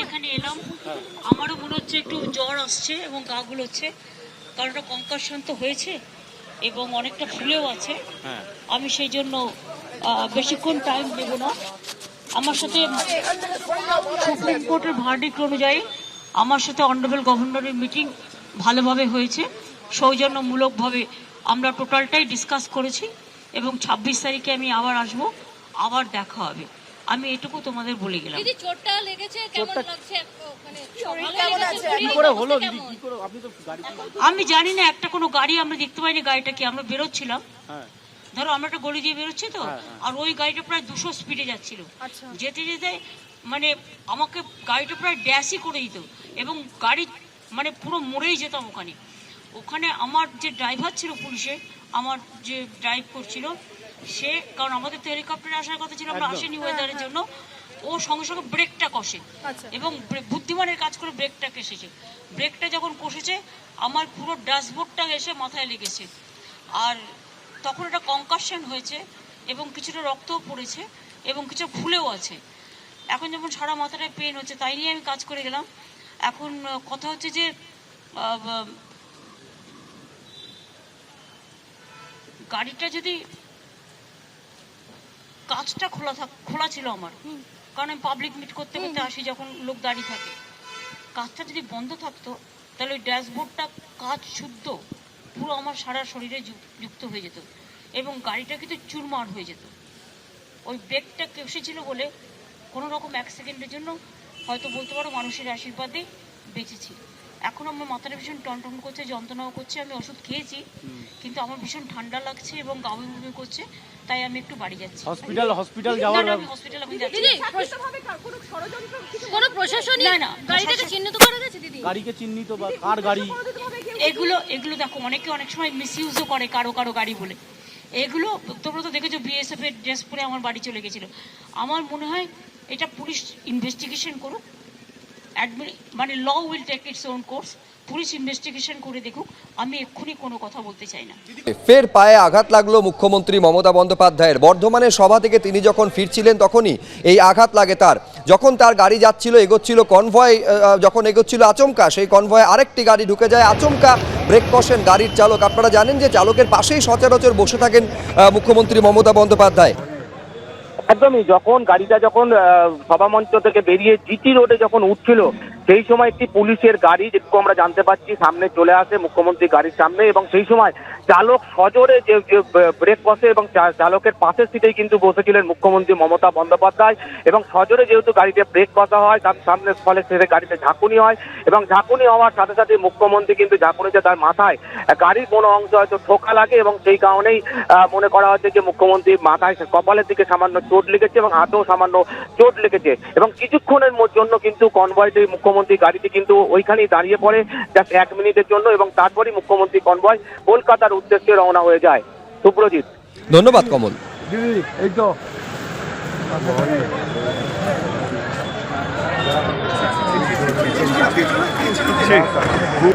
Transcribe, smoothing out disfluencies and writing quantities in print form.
এখানে এলাম, আমারও মনে হচ্ছে একটু জ্বর আসছে এবং গা গুলোচ্ছে, কারণ একটা কনকাশন তো হয়েছে এবং অনেকটা ফুলেও আছে। আমি সেই জন্য বেশিক্ষণ টাইম দেব না। আমার সাথে সুপ্রিম কোর্টের ভার্ডিক্ট অনুযায়ী আমার সাথে অনারেবল গভর্নরের মিটিং ভালোভাবে হয়েছে, সৌজন্যমূলকভাবে আমরা টোটালটাই ডিসকাস করেছি এবং 26 তারিখে আমি আবার আসব, আবার দেখা হবে। আমি এটুকু তোমাদের বলে গেলাম। দিদি চোটটা লেগেছে, কেমন লাগছে? মানে আমি জানি না, একটা কোনো গাড়ি আমরা দেখতে পাইনি, গাড়িটা কি আমরা বেরোচ্ছিলাম, ধরো আমরা একটা গলি দিয়ে বেরোচ্ছি তো, আর ওই গাড়িটা প্রায় 200 স্পিডে যাচ্ছিল, যেতে যেতে মানে আমাকে গাড়িটা প্রায় ড্যাশই করে দিত এবং গাড়ি মানে পুরো মরেই যেতাম ওখানে। ওখানে আমার যে ড্রাইভার ছিল পুলিশে, আমার যে ড্রাইভ করছিল সে, কারণ আমাদের তো হেলিকপ্টারে আসার কথা ছিল, আমরা আসেনি ওয়েদারের জন্য, ও সঙ্গে সঙ্গে ব্রেকটা কষে এবং বুদ্ধিমানের কাজ করে ব্রেকটা কষেছে। ব্রেকটা যখন কষেছে আমার পুরো ড্যাশবোর্ডটা এসে মাথায় লেগেছে, আর তখন একটা কনকাশন হয়েছে এবং কিছুটা রক্তও পড়েছে এবং কিছু ফুলেও আছে। এখন যেমন সারা মাথাটায় পেন হচ্ছে, তাই নিয়ে আমি কাজ করে গেলাম। এখন কথা হচ্ছে যে গাড়িটা যদি কাঁচটা খোলা ছিল আমার, কারণ আমি পাবলিক মিট করতে করতে আসি যখন লোক দাঁড়িয়ে থাকে, কাঁচটা যদি বন্ধ থাকতো তাহলে ওই ড্যাশবোর্ডটা কাঁচ শুদ্ধ পুরো আমার সারা শরীরে যুক্ত হয়ে যেত এবং গাড়িটা কিন্তু চুরমার হয়ে যেত। ওই ব্রেকটা কষেছিল বলে কোনো রকম 1 সেকেন্ডের জন্য হয়তো বলতে পারো মানুষের আশীর্বাদে বেঁচেছি। এখন আমার মাথাটা ভীষণ টনটন করছে, যন্ত্রণাও করছে, আমি ওষুধ খেয়েছি কিন্তু আমার ভীষণ ঠান্ডা লাগছে এবং গা বমি করছে, তাই আমি একটু বাড়ি যাচ্ছি। হসপিটাল যাওয়ার হসপিটাল আমি যাচ্ছি। দিদি কোনো প্রশাসনিক না গাড়িটাকে চিহ্নিত করা গেছে? দিদি গাড়িকে চিহ্নিত বা কার গাড়ি, এগুলো দেখো অনেকে অনেক সময় মিসইউজও করে কারো গাড়ি বলে। এগুলো তোমরা তো দেখেছো বিএসএফ এর ড্রেস পরে আমার বাড়ি চলে গেছিল। আমার মনে হয় এটা পুলিশ ইনভেস্টিগেশন করুক, মানে law will take its own course, police investigation করে দেখুক, আমি এক্ষুনি কোনো কথা বলতে চাই না। ফের পায়ে আঘাত লাগলো মুখ্যমন্ত্রী মমতা বন্দ্যোপাধ্যায়ের। বর্ধমানের সভা থেকে তিনি যখন ফিরছিলেন তখনই এই আঘাত লাগে তার। যখন তার গাড়ি যাচ্ছিল, এগোচ্ছিল কনভয়, যখন এগোচ্ছিল আচমকা সেই কনভয়ে আরেকটি গাড়ি ঢুকে যায়, আচমকা ব্রেক কষেন গাড়ির চালক। আপনারা জানেন যে চালকের পাশেই সচরাচর বসে থাকেন মুখ্যমন্ত্রী মমতা বন্দ্যোপাধ্যায়। একদমই, যখন গাড়িটা সভামঞ্চ থেকে বেরিয়ে জিটি রোডে যখন উঠছিল সেই সময় একটি পুলিশের গাড়ি, যেটুকু আমরা জানতে পারছি, সামনে চলে আসে মুখ্যমন্ত্রী গাড়ির সামনে এবং সেই সময় চালক সজোরে যে ব্রেক কষে এবং চালকের পাশের সিটেই কিন্তু বসেছিলেন মুখ্যমন্ত্রী মমতা বন্দ্যোপাধ্যায় এবং সজোরে যেহেতু গাড়িতে ব্রেক কষা হয় তার সামনে ফলে সে গাড়িতে ঝাঁকুনি হয় এবং ঝাঁকুনি হওয়ার সাথে সাথে মুখ্যমন্ত্রী কিন্তু ঝাঁকুনিতে তার মাথায় গাড়ির কোনো অংশ হয়তো ঠোকা লাগে এবং সেই কারণেই মনে করা হচ্ছে যে মুখ্যমন্ত্রীর মাথায় কপালের দিকে সামান্য চোট লেগেছে এবং হাতেও সামান্য চোট লেগেছে এবং কিছুক্ষণের জন্য কিন্তু কনভয়টি মুখ্যমন্ত্রী গাড়িটি কিন্তু ওইখানেই দাঁড়িয়ে পড়ে জাস্ট 1 মিনিটের জন্য এবং তারপরেই মুখ্যমন্ত্রী কনভয় কলকাতার উদ্দেশ্যে রওনা হয়ে যায়। সুব্রজিৎ, ধন্যবাদ কমল। এই তো খুব